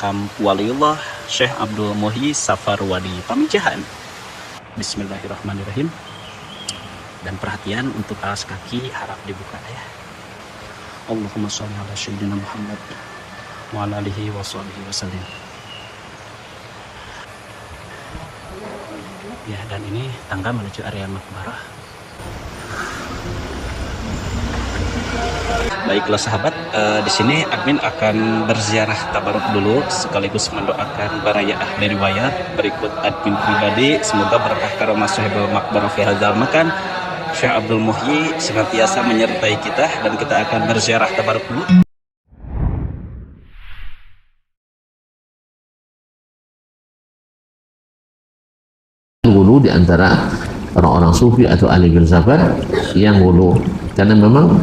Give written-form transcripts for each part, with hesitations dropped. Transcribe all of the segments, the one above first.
makam Waliullah Syekh Abdul Muhyi Safarwadi Pamijahan. Bismillahirrahmanirrahim. Dan perhatian untuk alas kaki harap dibuka ya. Allahumma sholli ala sayyidina Muhammad wa ala alihi wa sahbihi wasallam. Ya, dan ini tangga menuju area makbarah. Baiklah sahabat, di sini admin akan berziarah tabaruk dulu sekaligus mendoakan barayaah dari wayat. Berikut admin pribadi, semoga berkah karomah sahibul makbarah fi hadzal makan. Syekh Abdul Muhyi senantiasa menyertai kita dan kita akan berziarah tabaruk dulu. Wulu di antara orang-orang sufi atau ahli filsafat yang wulu, karena memang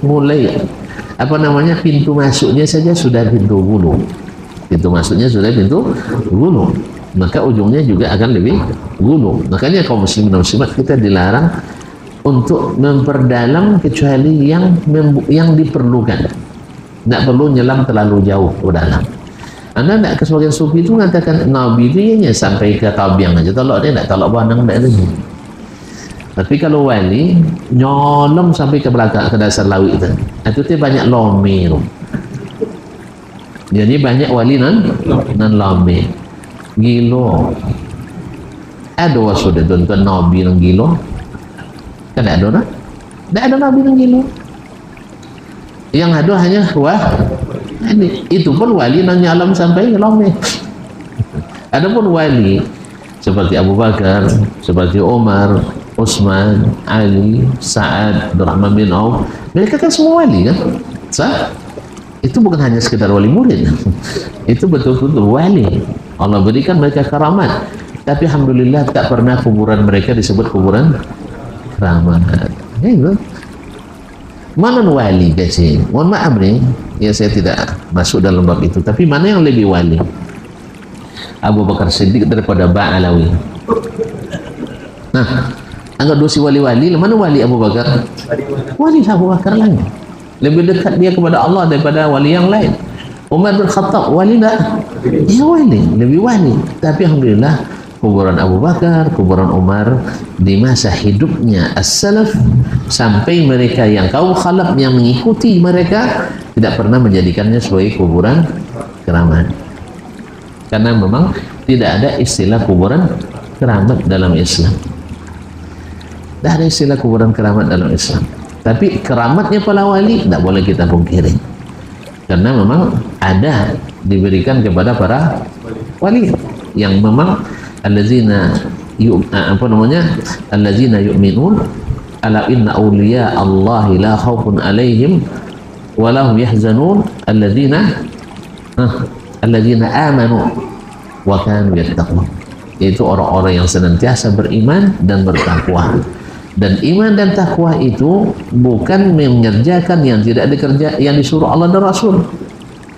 mulai pintu masuknya saja sudah pintu wulu, maka ujungnya juga akan lebih wulu. Makanya kaum muslimin dan muslimat kita dilarang untuk memperdalam kecuali yang diperlukan. Tidak perlu nyelam terlalu jauh ke dalam. Anda tidak, ke sebagian sufi itu mengatakan Nabi itu hanya sampai ke tabiang aja, tolak dia tidak, tolak banang tidak lagi. Tapi kalau wali nyolong sampai ke belakang, ke dasar laut itu dia banyak lome tu. Jadi banyak wali non lome, gilo. Ada sudah tuan Nabi yang gilo, kan ada orang? Tidak ada Nabi yang gilo. Yang ada hanya itu pun wali non nyalam sampai lome. Adapun wali seperti Abu Bakar, seperti Umar, Utsman, Ali, Sa'ad, Abdurrahman bin Auf, mereka kan semua wali kan? Itu bukan hanya sekedar wali murid, itu betul-betul wali. Allah berikan mereka karamat, tapi alhamdulillah tak pernah kuburan mereka disebut kuburan keramat. Ya, mana wali kasih? Mohon maaf nih, ya saya tidak masuk dalam bab itu. Tapi mana yang lebih wali? Abu Bakar Siddiq daripada Ba'alawi. Nah, anggap dosi wali-wali, mana wali Abu Bakar? Wali Abu Bakar lagi. Lebih dekat dia kepada Allah daripada wali yang lain. Umar bin Khattab, wali tak? Ya wali, lebih wali. Tapi alhamdulillah, kuburan Abu Bakar, kuburan Umar di masa hidupnya as-salaf, sampai mereka yang kaum khalaf yang mengikuti mereka tidak pernah menjadikannya sebagai kuburan keramat. Karena memang tidak ada istilah kuburan keramat dalam Islam. Tidak ada istilah kuburan keramat dalam Islam. Tapi keramatnya para wali tidak boleh kita pungkiri. Karena memang ada diberikan kepada para wali yang memang allazina yu'minun ala inna awliya Allahi la khawfun alaihim wa lahum yahzanun allazina amanu wa kanu yattaqun. Yaitu orang-orang yang senantiasa beriman dan bertakwa. Dan iman dan takwa itu bukan mengerjakan yang tidak dikerja, yang disuruh Allah dan Rasul.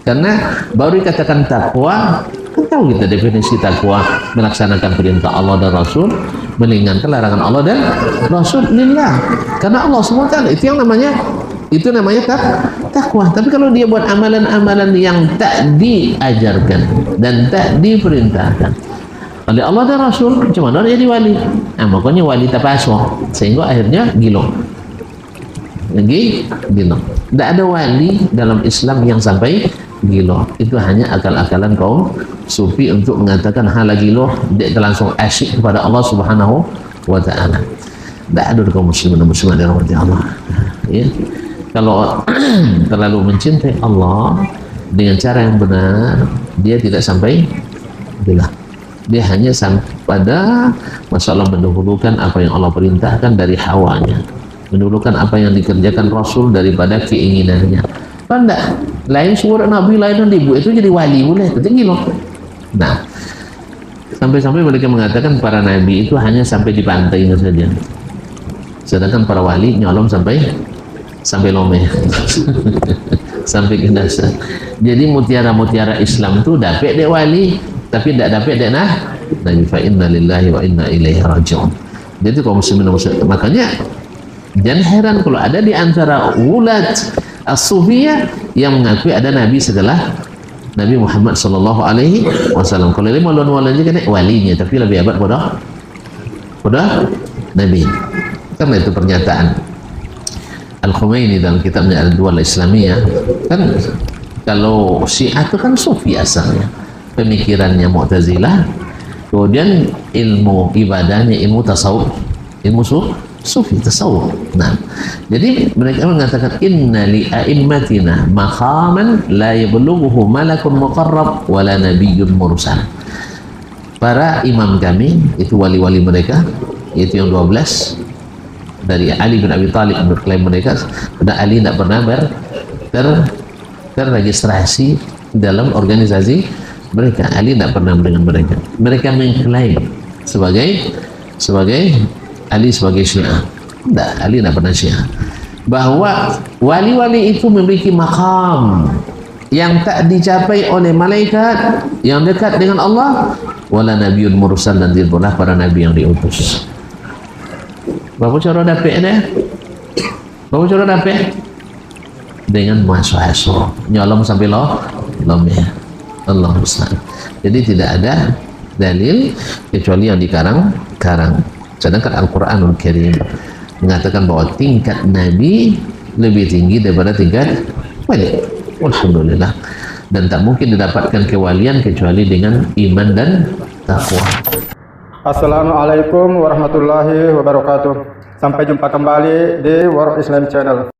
Karena baru dikatakan takwa, kan tahu kita definisi takwa, melaksanakan perintah Allah dan Rasul, meninggalkan larangan Allah dan Rasul lillah. Karena Allah SWT itu namanya takwa. Tapi kalau dia buat amalan-amalan yang tak diajarkan dan tak diperintahkan oleh Allah dan Rasul, cuma orang jadi wali. Makanya wali tapaswa, sehingga akhirnya gilo. Tidak ada wali dalam Islam yang sampai gilo. Itu hanya akal-akalan kaum sufi untuk mengatakan hala gilo, dia langsung asyik kepada Allah Subhanahu wa Ta'ala. Tidak ada kaum muslimin dan muslimat yang rahmati Allah. Ya. Kalau terlalu mencintai Allah dengan cara yang benar, dia tidak sampai gila. Dia hanya sampai pada masalah mendahulukan apa yang Allah perintahkan dari hawanya, mendahulukan apa yang dikerjakan Rasul daripada keinginannya. Tidak, lain surat Nabi, lain ibu itu jadi wali boleh, itu tinggi loh. Nah, sampai-sampai mereka mengatakan para nabi itu hanya sampai di pantai saja, sedangkan para wali nyolong sampai lome sampai ke dasar. Jadi mutiara-mutiara Islam itu dapat dek wali, tapi tidak dapat dek nabi. Fa inna lillahi wa inna ilaihi raji'un. Jadi kaum muslimin, makanya jangan heran kalau ada di antara ulat as-sufiyah yang mengakui ada nabi setelah Nabi Muhammad sallallahu alaihi wasallam. Kalau dia maulun aja kan walinya, tapi lebih abad pada Nabi. Karena itu pernyataan Al-Khumaini dalam kitabnya Al-Dual Islamiyah. Kan kalau Syiah itu kan Sufi asalnya, pemikirannya Mu'tazilah, kemudian ilmu ibadahnya ilmu tasawuf, ilmu Sufi tasawuf. Nah, jadi mereka mengatakan inna li a'immatina maqaman la yablughuhu malakun muqarrab wala nabiyyun mursal. Para imam kami itu wali-wali mereka, yaitu yang 12 dari Ali bin Abi Thalib menurut klaim mereka, dan Ali tidak pernah terregistrasi dalam organisasi mereka. Ali tidak pernah dengan mereka. Mereka mengklaim sebagai Ali sebagai Syiah. Tidak, Ali tidak pernah Syiah. Bahwa wali-wali itu memiliki makam yang tak dicapai oleh malaikat yang dekat dengan Allah, wala nabiyyun mursal, dan tidak pernah para nabi yang diutus. Bapak cara dapat deh? Bapak cara dapat? Dengan masuk nyolong sampai lomnya. Allah Ustaz. Jadi tidak ada dalil kecuali yang dikarang-karang. Sedangkan Al-Quranul Karim mengatakan bahwa tingkat Nabi lebih tinggi daripada tingkat wali. Alhamdulillah. Dan tak mungkin didapatkan kewalian kecuali dengan iman dan takwa. Assalamualaikum warahmatullahi wabarakatuh. Sampai jumpa kembali di World Islam Channel.